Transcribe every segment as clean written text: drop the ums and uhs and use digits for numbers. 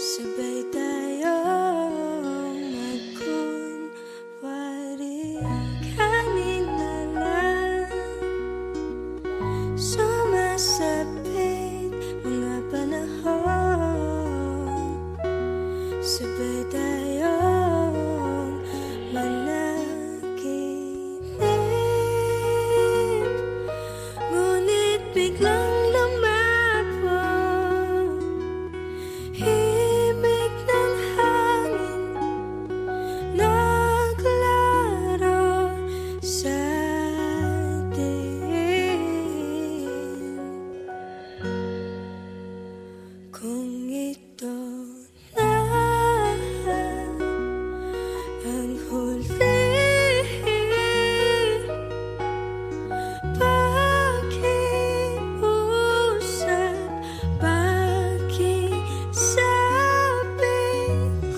Sabay tayong magkunwari kanina lang sumasapit mga panahon. Sabay tayong managinip, ngunit biglang kung ito na ang huli, pakiusap, pakisabi.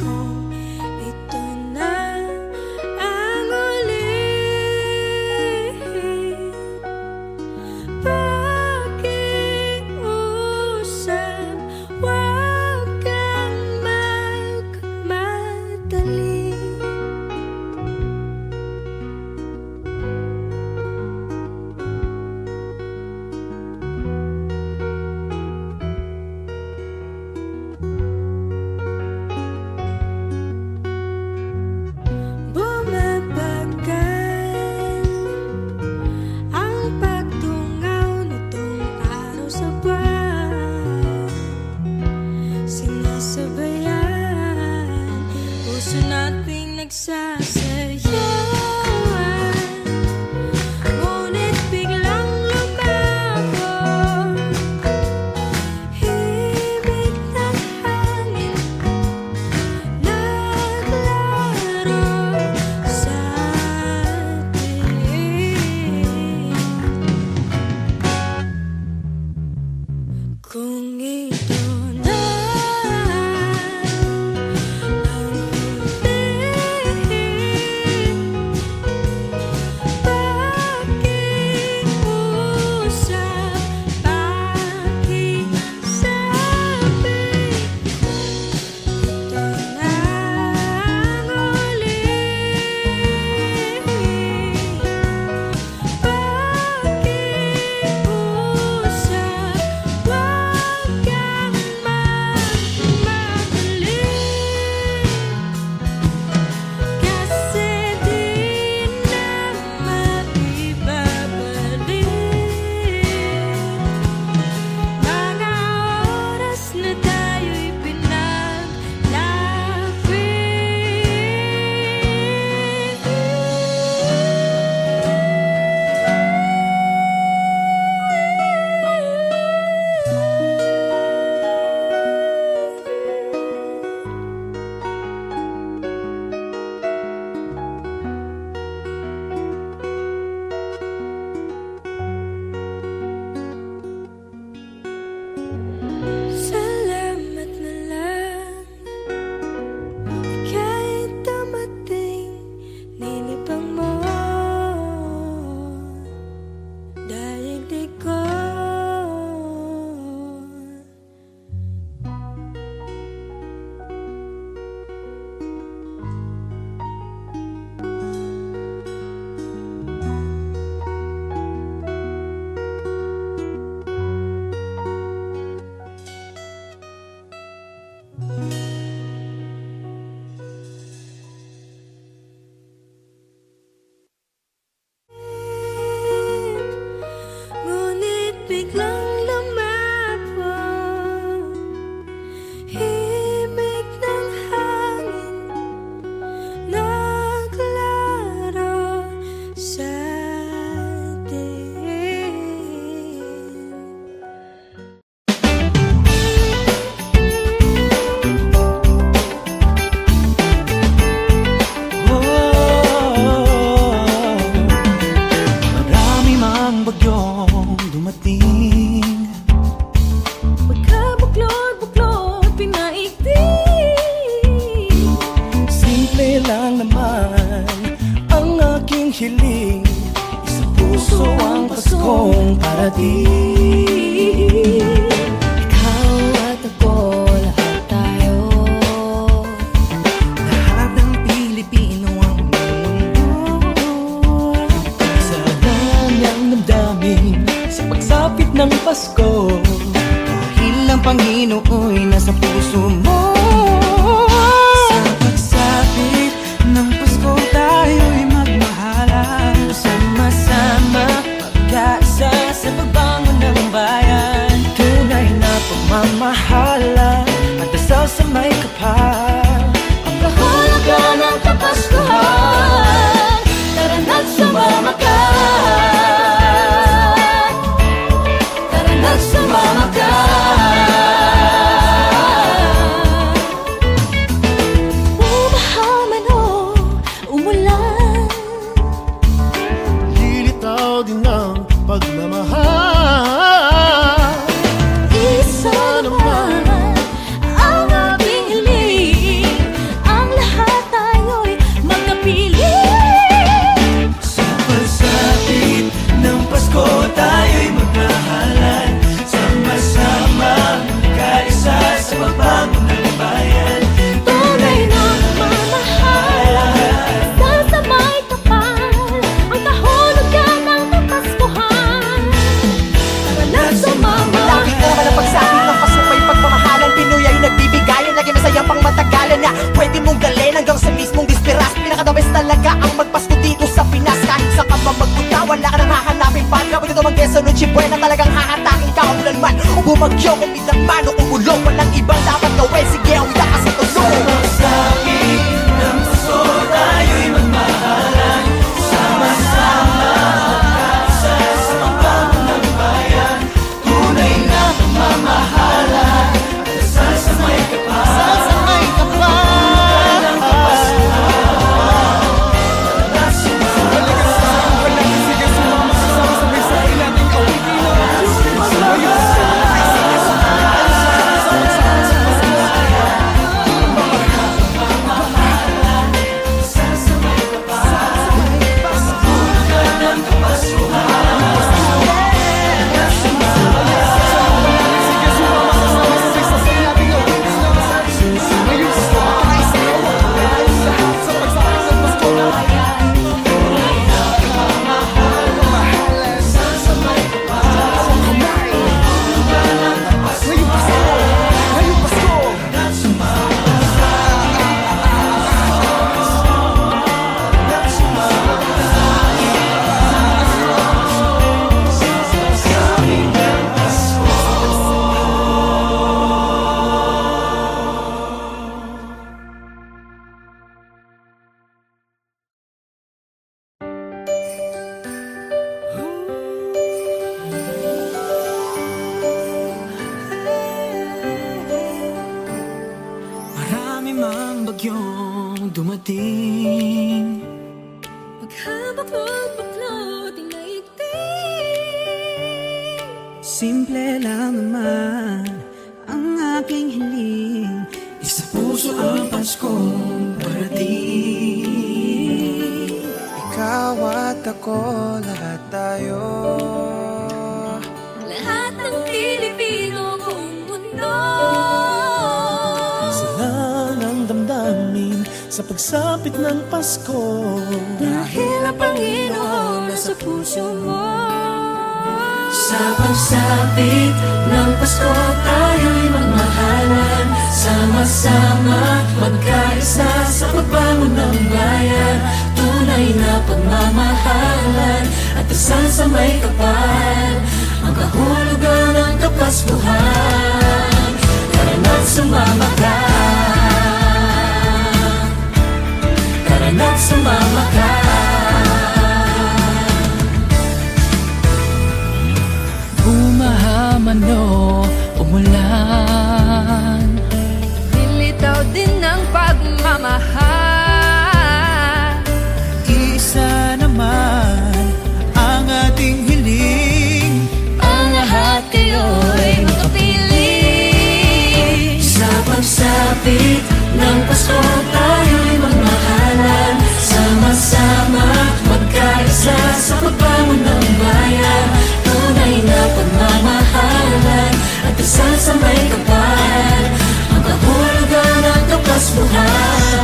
Kung ito na ang huli, huwag kang magmadali. Bumabagal ang pagtungaw nitong araw sa buwan. Sinasabayan puso nating nagsasayawan, ngunit biglang lumago. Himig ng hangin naglaro sa atin. Kung ito na ang huli, pakiusap, pakisabi. Ito na ang huli, pakiusap, huwag kang magmadali. Kasi di na maibabalik mga oras na tayo'y salamat na lang kahit dumating, nilipang mo daigdig ko. Ngunit biglang lumabo, himig ng hangin naglaro sa atin. Marami mang bagyong dumating, Pagkabuklod-buklod, pinaigting. simple lang naman ang aking hiling. Sa puso ang Paskong parating. Ikaw at ako, lahat tayo Marami mang bagyong dumating. Paghabak mo'ng baklot ay naigting. Simple lang naman ang aking hiling. Isa puso ang Paskong parating. Ikaw at ako, lahat tayo. Lahat ng Pilipino buong mundo. Sila ng damdamin sa pagsapit ng Pasko. Dahil ang Panginoon nasa puso mo. Sa pagsapit ng Pasko, tayo'y magmahalan. Sama-sama, magkaisa sa pagbangon ng bayan. Tunay na pagmamahalan at dasal sa may kapal. Ang kahulugan ng Kapaskuhan. Tara na't sumama ka. Tara na't sumama ka. Bumahaman o umulan, Lilitaw din ng pagmamahal. isa naman ang ating hiling. Ang lahat kayo'y makapiling. Sa pagsapit ng Pasko, tayo'y magmahalan. Sama-sama, magkaisa sa pagbangon ng bayan. Tunay na pagmamahalan at dasal sa may kapal. Ang kahulugan ng Kapaskuhan.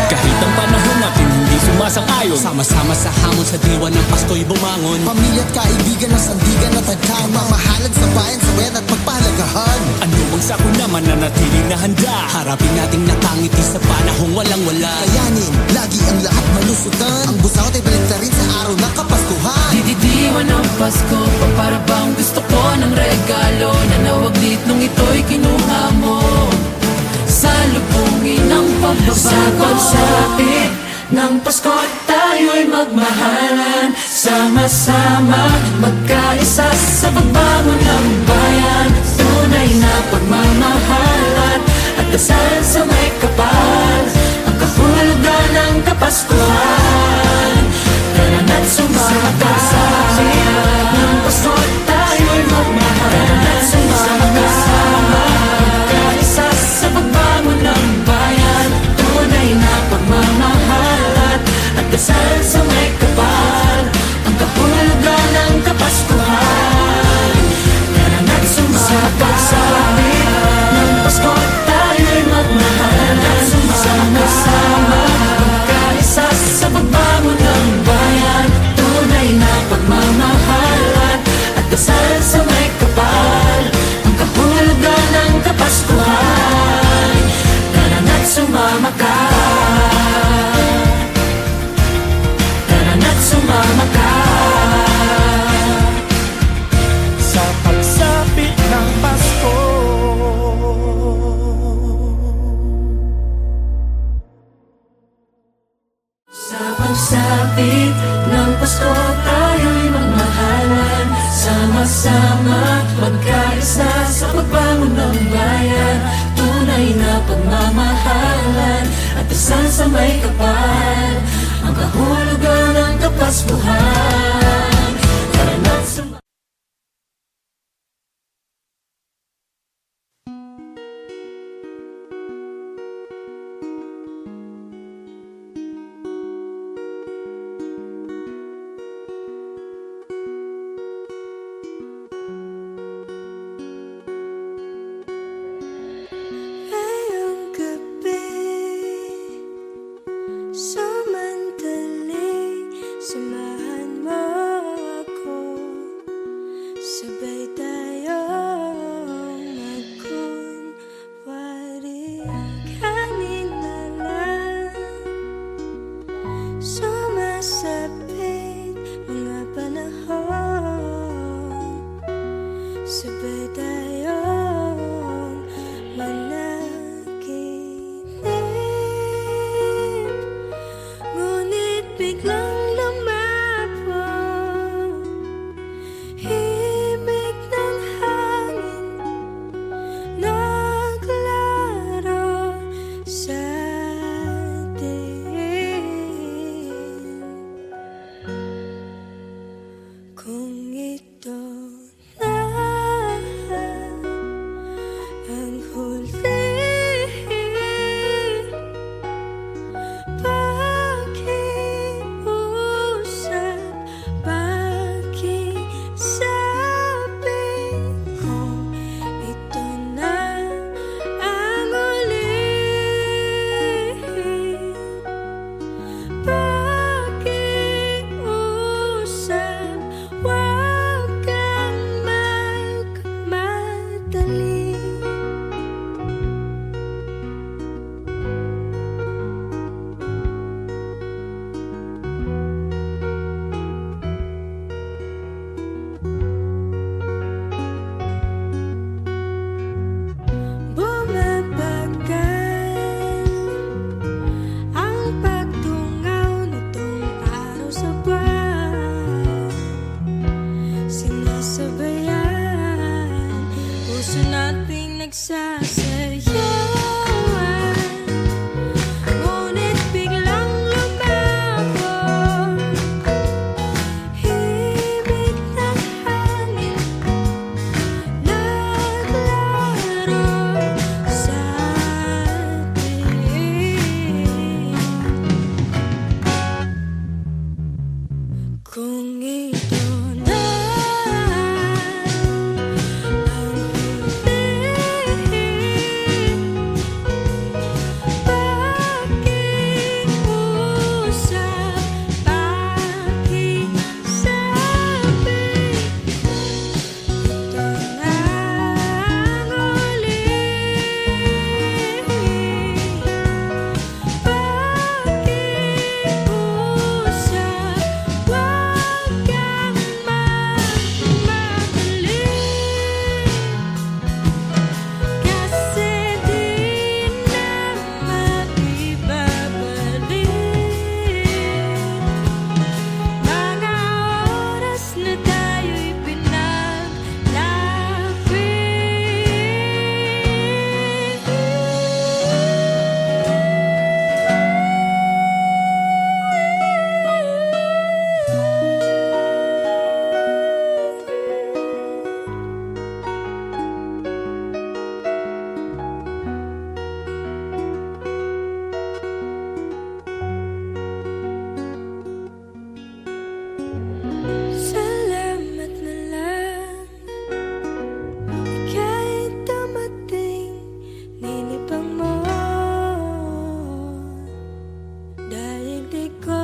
Kahit ang panahon natin hindi sumasang-ayon, Sama-sama sa hamon sa diwa ng Pasko'y bumangon. Pamilya at kaibigan ng sandigan at tagkaw. Mamahalan sa bayan, sabayan at pagpahalagahan. ano bang sako naman na natiling na handa? Harapin nating nakangiti sa panahong walang-wala. Kayanin, lagi ang lahat malusutan. Ang busawat ay balik na rin sa araw ng Kapaskuhan. Didiwan ng Pasko, para bang gusto ko ng regalo. Nanawaglit nung ito'y kinuha mo. Salubungin ng Sa pagbabago. pagsapit ng Pasko, tayo'y magmahalan. Sama-sama, magkaisa sa pagbangon ng bayan. Tunay na pagmamahalan at dasal sa may kapal. Ang kahulugan ng Kapaskuhan. Tara na't sumama ka. Ng Pasko, tayo'y magmahalan. Tara na't sumama ka. Magkaisa sa pagbangon ng bayan. Tunay na pagmamahalan at dasal sa may kapal. Ang kahulugan ng Kapaskuhan. Tara na't sumama sa ng Pasko, tayo'y magmahalan. Sama-sama, magkaisa sa pagbangon ng bayan. Tunay na pagmamahalan at dasal sa may kapal. Ang kahulugan ng Kapaskuhan. Tara na't sumama ka. Tara na't sumama ka. Sa pagsapit ng Pasko. Sa pagsapit ng Pasko, tayo'y magmahalan. Sama-sama, magkaisa sa pagbangon ng bayan. Tunay na pagmamahalan at dasal sa may kapal. Ang kahulugan ng Kapaskuhan. Tara na't sumama. Ngayong gabi, samantali, samahan mo ako. Sabay tayong magkunwari. Kanina lang sumasapit mga panahon. Sabay tayong managinip. Ngunit biglang lumapot himig ng hangin. Naglaho sayawan, ngunit biglang lumago. Himig ng hangin, naglaro sa atin. Kung ito na ang huling pakiusap, pakisabi, ito na ang huling pakiusap. Huwag kang magmadali, kasi di na maibabalik mga oras na tayo'y salamat na lang. Kahit dumating, nilibang mo daigdig ko.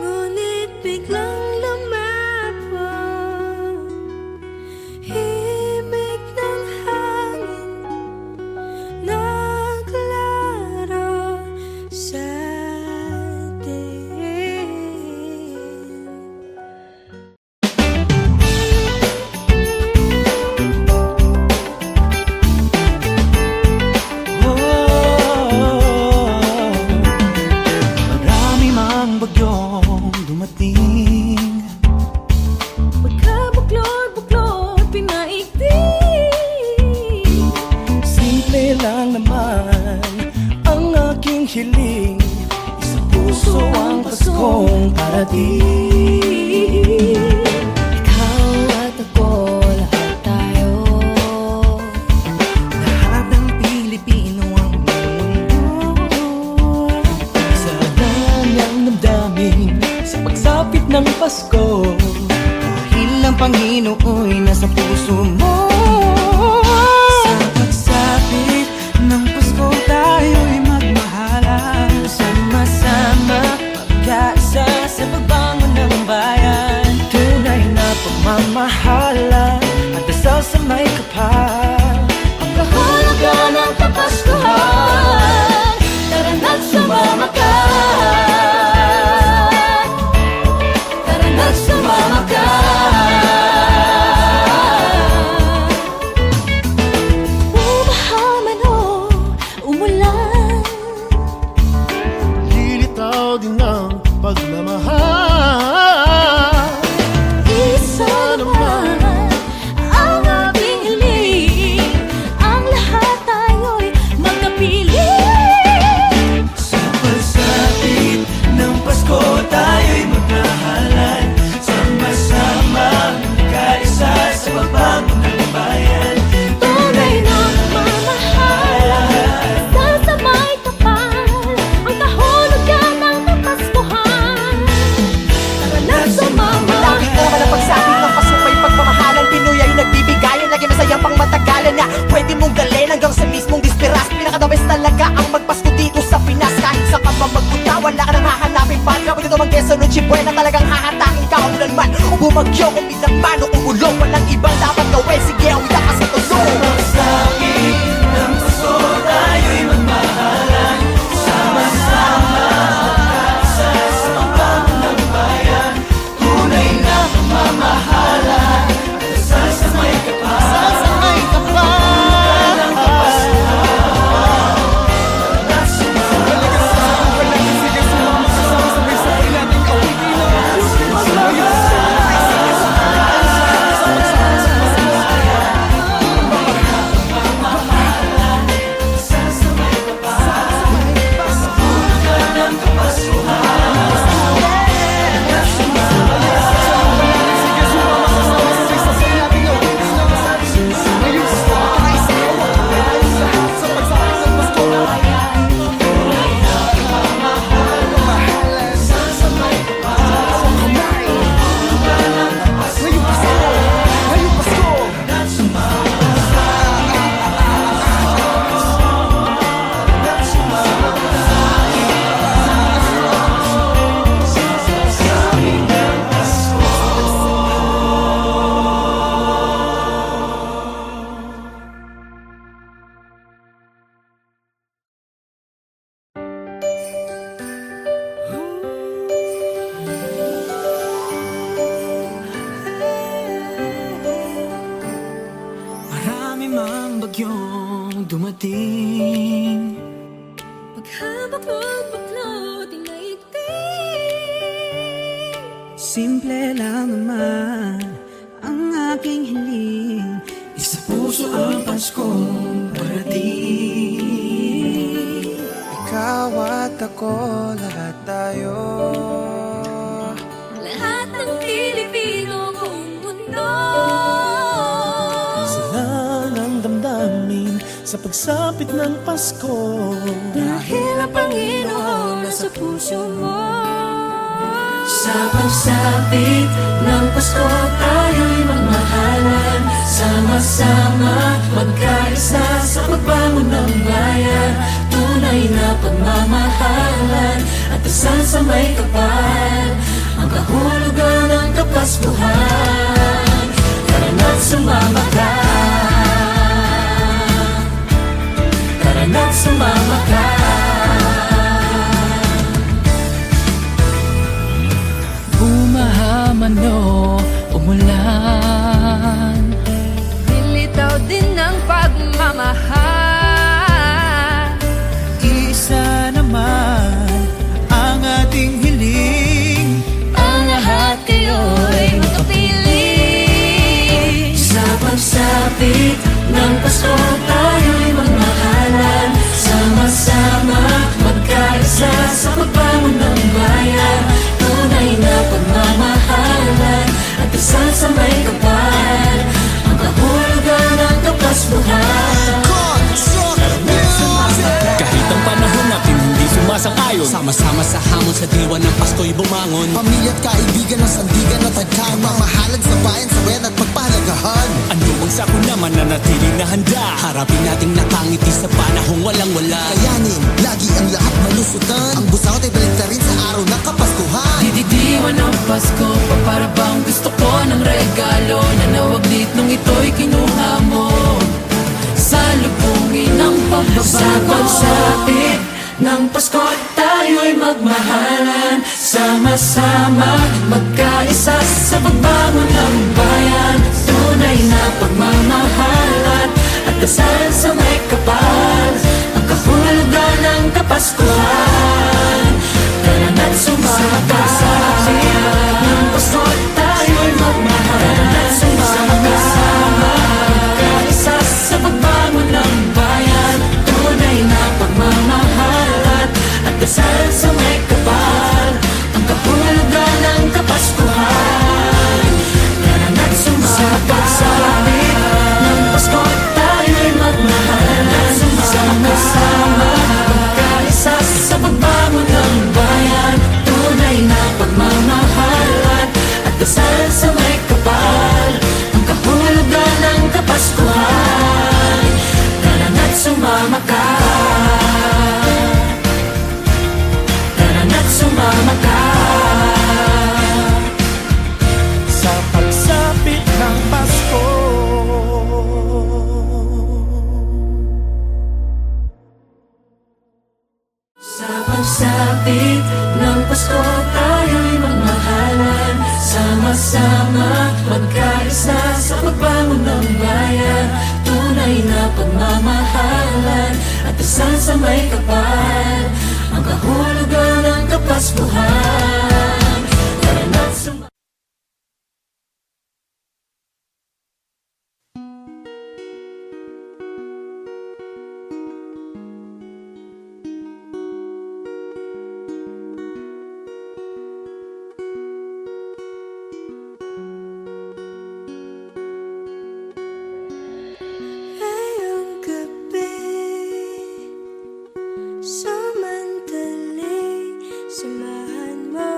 Ngunit biglang lumapot, himig ng hangin, naglaro sa atin. Marami mang bagyong dumating, Pagkabuklod-buklod, pinaigting. simple lang naman ang aking hiling. Isang puso ang Paskong parating. Ikaw at ako, lahat tayo. Lahat ng Pilipino ang mundo, sa ganyang damdamin sa pagsapit ng Pasko. Dahil ang Panginooy nasa puso mo. Sa pagsapit ng Pasko tayo'y magmahalan, sama-sama magkaisa sa pagbangon ng bayan. Tunay na pagmamahalan at dasal sa may kapal. Ang kahulugan ng Kapaskuhan, tara na't sumama ka. Tara na't sumama ka. Umaha man o umulan, Lilitaw din ang pagmamahal. isa naman ang ating hiling. Ang lahat tayo'y magkapiling. Sa pagsapit ng Pasko tayo'y magmahalan, sama-sama magkaisa sa pagbangon ng bayan. Tunay na pagmamahalan, sa may kapal, ang kahulugan ng Kapaskuhan. Tara na't sumama Lagi ka naman ang pagsapit ng Pasko may pagmamahalan. Pinoy ay nagbibigayan, lagi masayang pang matagalan na pwede mong galin hanggang sa mismong disperas. Pinaka-the best talaga ang magpasko dito sa Pinas. Kahit sa ka pa magpunta, wala ka nang hahanapin pa. Kapag ito mang Quezon o Chibuena, talagang hahatakin ka ulan man o bumagyo, kung biglang man o umulong. Walang ibang dapat gawin, sige awit ka sa tulong. Pagsapit ng Pasko tayo'y baklot-baklot inaigting. Simple lang naman ang aking hiling, isa puso ang Paskong parating. Ikaw at ako, lahat tayo, Lahat ng Pilipino buong mundo. silang ang damdamin sa pagsapit ng Pasko. Dahil ang Panginoon nasa puso mo. Sa pagsapit ng Pasko tayo'y magmahalan, sama-sama magkaisa sa pagbangon ng bayan. Tunay na pagmamahalan at dasal sa may kapal, ang kahulugan ng Kapaskuhan. Tara na't sumama ka, tara na't sumama ka. Bumahaman o umulan, Nilitaw din ng pagmamahal. Isa naman ang ating hiling, Ang lahat kayo'y magkapiling. sa pagsapit ng Pasko tayo'y magmahalan, sama-sama magkaisa sa pagbangon ng bayan. Tunay na pagmamahalan at dasal sa may kapal, ang kahulugan ng Kapaskuhan. Kahit ang panahon natin hindi sumasang-ayon, Sama-sama sa hamon sa diwa ng Pasko'y bumangon. Pamilya at kaibigan ng sandigan at tagkama, mamahalad sa bayan, sabayan at pagpahalagahan. ano ang sako naman na natiling na handa. Harapin nating nakangiti sa panahong walang-wala. Kayanin, lagi ang lahat malusutan. Ang busangot ay balik na rin sa araw ng Kapaskuhan. Dididiwan ng Pasko, para bang gusto ko ng regalo na nawaglit nung ito'y kinuha mo. Salubungin ng pagbabago, sa pagsapit ng Pasko tayo'y magmahalan, sama-sama magkaisa sa pagbangon ng bayan. Tunay na pagmamahalan at dasal sa may kapal, ang kahulugan ng Kapaskuhan. Tara na't sumama ka, ng Pasko tayo'y magmahalan, sama-sama magkaisa sa pagbangon ng bayan. Tunay na pagmamahalan at dasal sa may kapal, ang kahulugan ng Kapaskuhan. Tara na't sumama ka, ng Pasko tayo'y magmahalan, sama-sama magkaisa sa pagbangon ng bayan. Tunay na pagmamahalan at dasal sa may kapal, ang kahulugan ng Kapaskuhan. Tara na't sumama ka, tara na't sumama ka. sa pagsapit ng Pasko. Sa pagsapit ng Pasko tayo'y magmahalan, sama-sama magkaisa sa pagbangon ng bayan. Tunay na pagmamahalan at dasal sa may kapal, ang kahulugan ng Kapaskuhan. Tara na't sumama. Ngayong gabi, samantali, samahan mo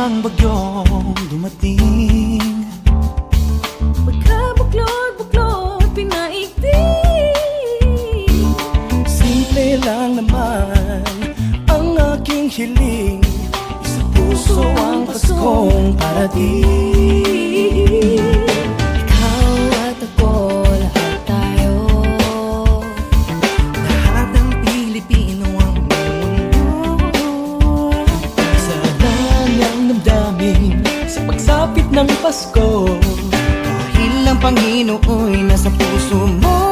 mang bagyong dumating, Pagkabuklod-buklod, pinaigting. simple lang naman ang aking hiling. Sa puso ang Paskong parating. Ikaw at ako, lahat tayo. Lahat ng Pilipino ang mundo, sa kanyang damdamin sa pagsapit ng Pasko. Dahil ang Panginooy nasa puso mo.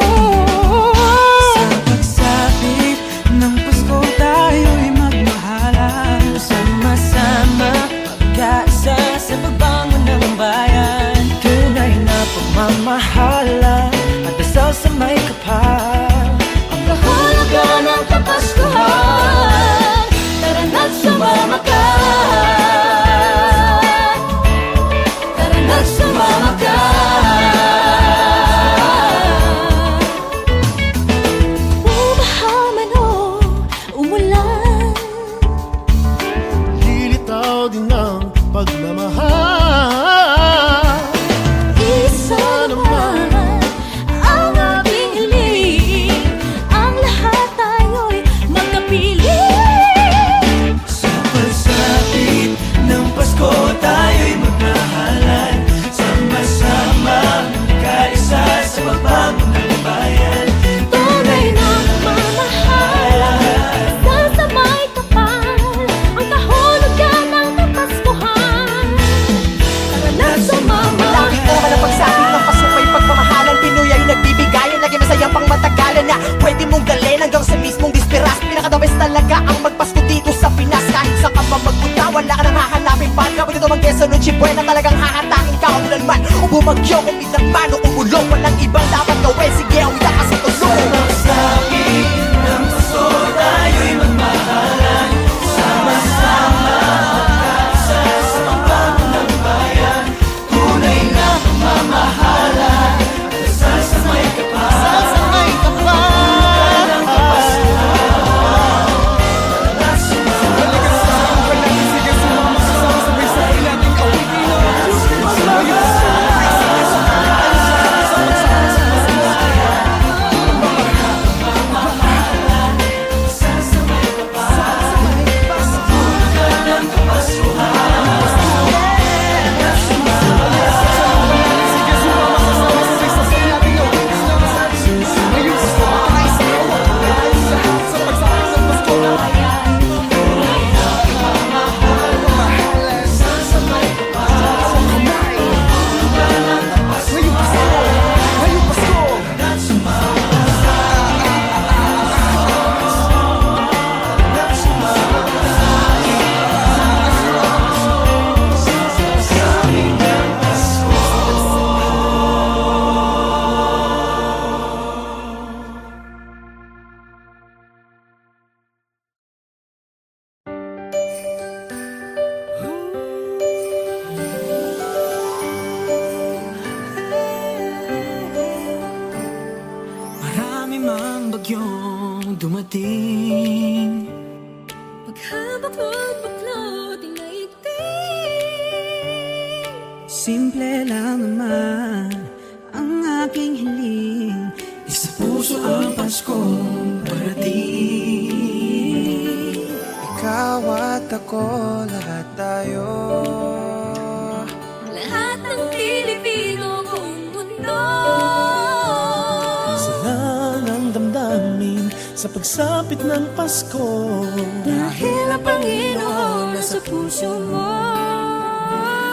Sa pagsapit ng Pasko tayo'y magmahalan, sama-sama magkaisa sa pagbangon ng bayan. Tunay na pagmamahalan at dasal sa may kapal. Ang kahulugan ng Kapaskuhan, tara na't sumama ka. Tara na't sumama ka. Bumaha man o umulan, Lilitaw din ang pagmamahal. isa naman ang ating hiling. Ang lahat tayo'y magkapiling. Sa pagsapit ng Pasko tayo'y magmahalan, sama-sama magkaisa sa pagbangon ng bayan. Tunay na pagmamahal, sasamay kapal, ang kahulugan ng Kapaskuhan. Tara na't sumama Malaki ka. naman ang pagsapit ng pasupay pagmamahalan. Pinoy ay nagbibigayan, lagi masayang pang matagalan na pwede mong dalhin hanggang sa mismong disperas. Pinaka-the best talaga ang magpasko dito sa Pinas. Kahit sa ka pa magpunta, wala ka nang hahanapin pa. Kapag ito mang Quezon o Chibuena, talagang hahatakin ka umulan man o bumagyo, kung man o umulong. Walang ibang dapat gawin, sige ang ita kasi tulong. Pagsapit ng Pasko tayo'y magmahalan, sama-sama magkaisa sa pagbangon ng bayan. Tunay na pagmamahalan, dasal sa may kapal. Sa may kapal ng Kapaskuhan. Tara sumama sige sumama sa sabay sa ilating Pilipino. Marami mang bagyong dumating, Pagkabuklod-buklod, pinaigting. simple lang naman ang aking hiling. Isa puso ang Paskong parating. Ikaw at ako, lahat tayo. Lahat ng Pilipino buong mundo. Lang ang damdamin sa pagsapit ng Pasko. Dahil ang Panginoon nasa puso mo.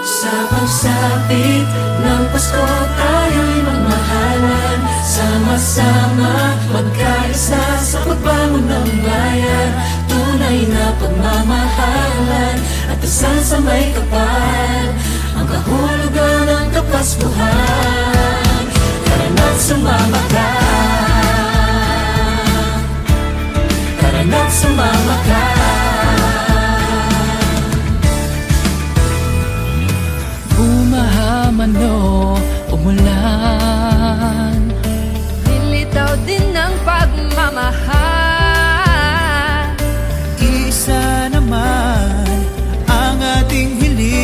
Sa pagsapit ng Pasko tayo'y magmahalan, sama-sama magkaisa sa pagbangon ng bayan. Tunay na pagmamahalan at dasal sa may kapal, ang kahulugan ng Kapaskuhan. Tara na't sumama ka. Tara na't sumama ka. Bumaha man o umulan, Lilitaw din ng pagmamahal. Isa naman ang ating hiling.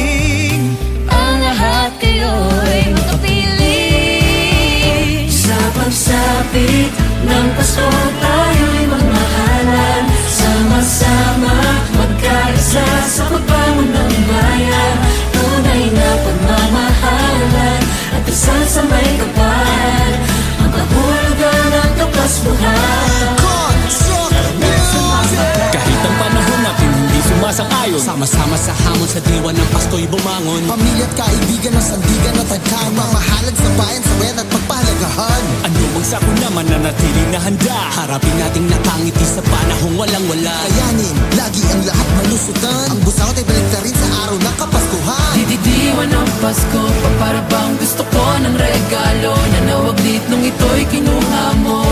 umangon. Pamilya at kaibigan ng sandigan at tagkama. Mamahalad sa bayan, sa bayan at pagpahalagahan. Ano mang sakuna mananatiling na handa. Harapin nating nakangiti sa panahong walang wala. Kayanin, lagi ang lahat malusutan. Ang busaot ay baliktarin sa araw ng Kapaskuhan. Dididiwan ng Pasko, para bang gusto ko ng regalo. Nanawaglit nung ito'y kinuha mo.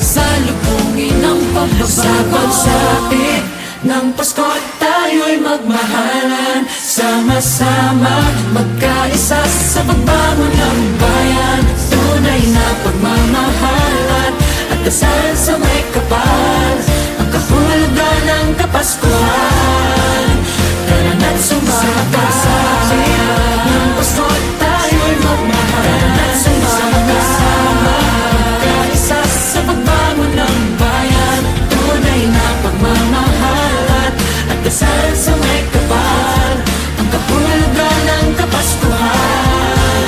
Salubungin ang pagbabago. Sa pagsapit ng Pasko tayo'y magmahalan. Sama-sama magkaisa sa pagbangon ng bayan. Tunay na pagmamahalan at dasal sa may kapal. Ang kahulugan ng Kapaskuhan. Tara na't sumama sa pagsapit ng Pasko tayo'y magmahalan. Sama-sama magkaisa sa pagbangon ng bayan. Tunay na pagmamahalan at dasal sa may kapal. Ang kahulugan ng Kapaskuhan.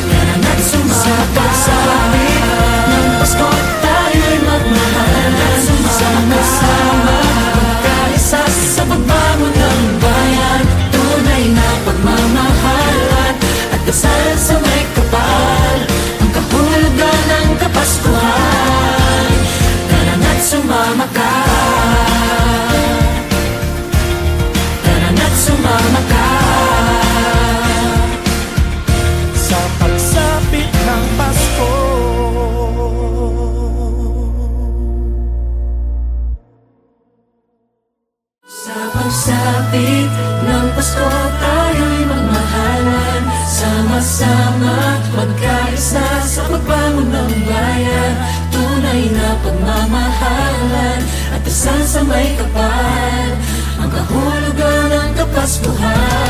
Tara na't sumama sa pagsapit ng Pasko tayo'y magmahalan. Sama-sama magkaisa sa pagbangon ng bayan. Tunay na pagmamahalan at dasal sa may kapal. Ang kahulugan ng Kapaskuhan. Tara na't sumama ka. Tara na't sumama ka. Sa pagsapit ng Pasko. Sa pagsapit ng Pasko tayo'y magmahalan. Sama-sama magkaisa sa pagbangon ng bayan. Tunay na pagmamahalan at dasal sa may kapal. Ang kahulugan ng Kapaskuhan.